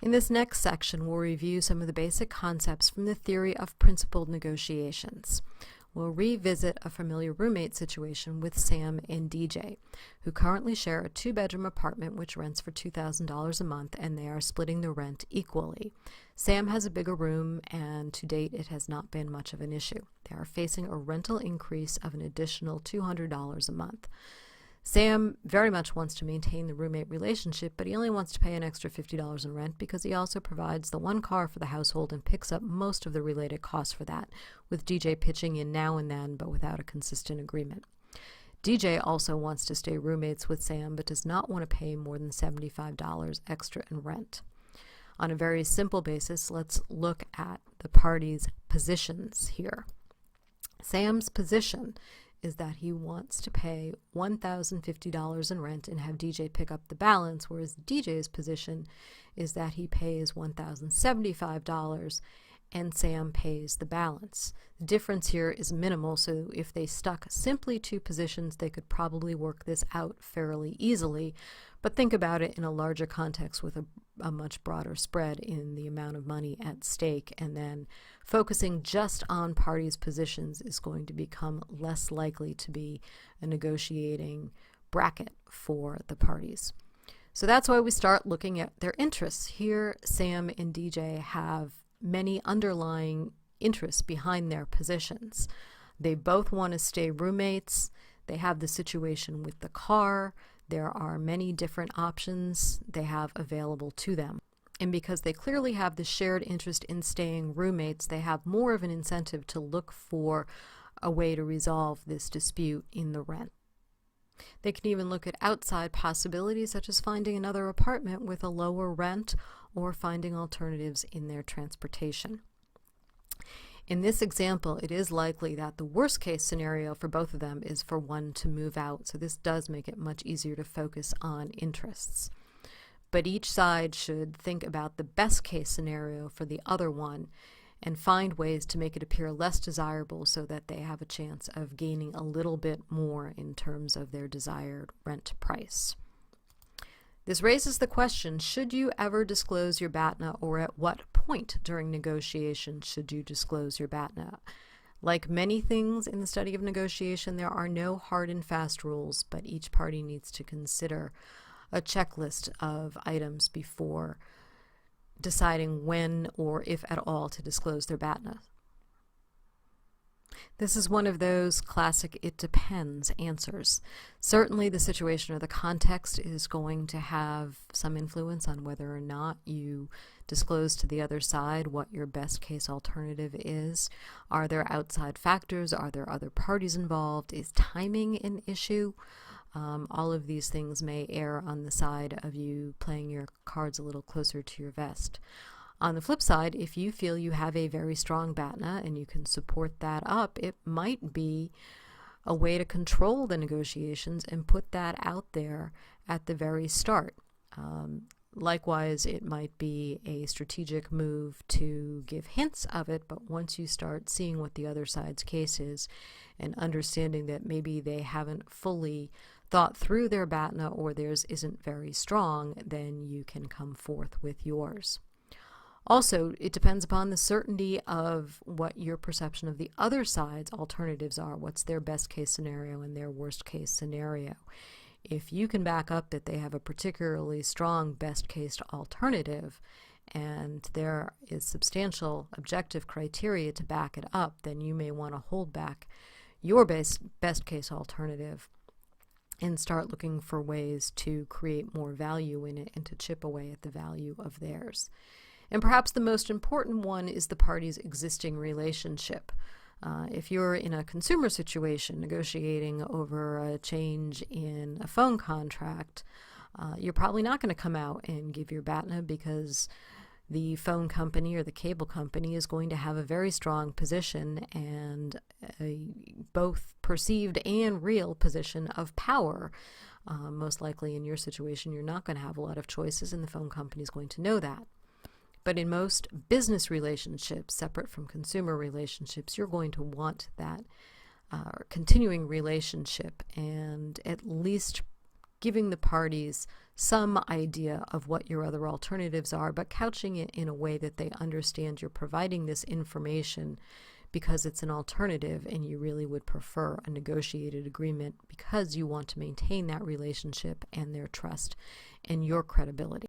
In this next section, we'll review some of the basic concepts from the theory of principled negotiations. We'll revisit a familiar roommate situation with Sam and DJ, who currently share a 2-bedroom apartment which rents for $2,000 a month, and they are splitting the rent equally. Sam has a bigger room, and to date it has not been much of an issue. They are facing a rental increase of an additional $200 a month. Sam very much wants to maintain the roommate relationship, but he only wants to pay an extra $50 in rent because he also provides the one car for the household and picks up most of the related costs for that, with DJ pitching in now and then but without a consistent agreement. DJ also wants to stay roommates with Sam but does not want to pay more than $75 extra in rent. On a very simple basis, let's look at the parties' positions here. Sam's position is that he wants to pay $1,050 in rent and have DJ pick up the balance, whereas DJ's position is that he pays $1,075 and Sam pays the balance. The difference here is minimal, so if they stuck simply to positions, they could probably work this out fairly easily, but think about it in a larger context with a much broader spread in the amount of money at stake, and then focusing just on parties' positions is going to become less likely to be a negotiating bracket for the parties. So that's why we start looking at their interests. Here, Sam and DJ have many underlying interests behind their positions. They both want to stay roommates. They have the situation with the car. There are many different options they have available to them. And because they clearly have the shared interest in staying roommates, they have more of an incentive to look for a way to resolve this dispute in the rent. They can even look at outside possibilities such as finding another apartment with a lower rent or finding alternatives in their transportation. In this example, it is likely that the worst case scenario for both of them is for one to move out, so this does make it much easier to focus on interests. But each side should think about the best case scenario for the other one and find ways to make it appear less desirable so that they have a chance of gaining a little bit more in terms of their desired rent price. This raises the question, should you ever disclose your BATNA, or at what point during negotiations should you disclose your BATNA? Like many things in the study of negotiation, there are no hard and fast rules, but each party needs to consider a checklist of items before deciding when or if at all to disclose their BATNA. This is one of those classic "it depends" answers. Certainly the situation or the context is going to have some influence on whether or not you disclose to the other side what your best case alternative is. Are there outside factors? Are there other parties involved? Is timing an issue? All of these things may err on the side of you playing your cards a little closer to your vest. On the flip side, if you feel you have a very strong BATNA and you can support that up, it might be a way to control the negotiations and put that out there at the very start. Likewise, it might be a strategic move to give hints of it, but once you start seeing what the other side's case is and understanding that maybe they haven't fully thought through their BATNA or theirs isn't very strong, then you can come forth with yours. Also, it depends upon the certainty of what your perception of the other side's alternatives are. What's their best case scenario and their worst case scenario? If you can back up that they have a particularly strong best case alternative and there is substantial objective criteria to back it up, then you may want to hold back your best case alternative and start looking for ways to create more value in it and to chip away at the value of theirs. And perhaps the most important one is the parties' existing relationship. If you're in a consumer situation negotiating over a change in a phone contract, you're probably not going to come out and give your BATNA because the phone company or the cable company is going to have a very strong position and a both perceived and real position of power. Most likely in your situation, you're not going to have a lot of choices, and the phone company is going to know that. But in most business relationships, separate from consumer relationships, you're going to want that continuing relationship and at least giving the parties some idea of what your other alternatives are, but couching it in a way that they understand you're providing this information because it's an alternative and you really would prefer a negotiated agreement because you want to maintain that relationship and their trust and your credibility.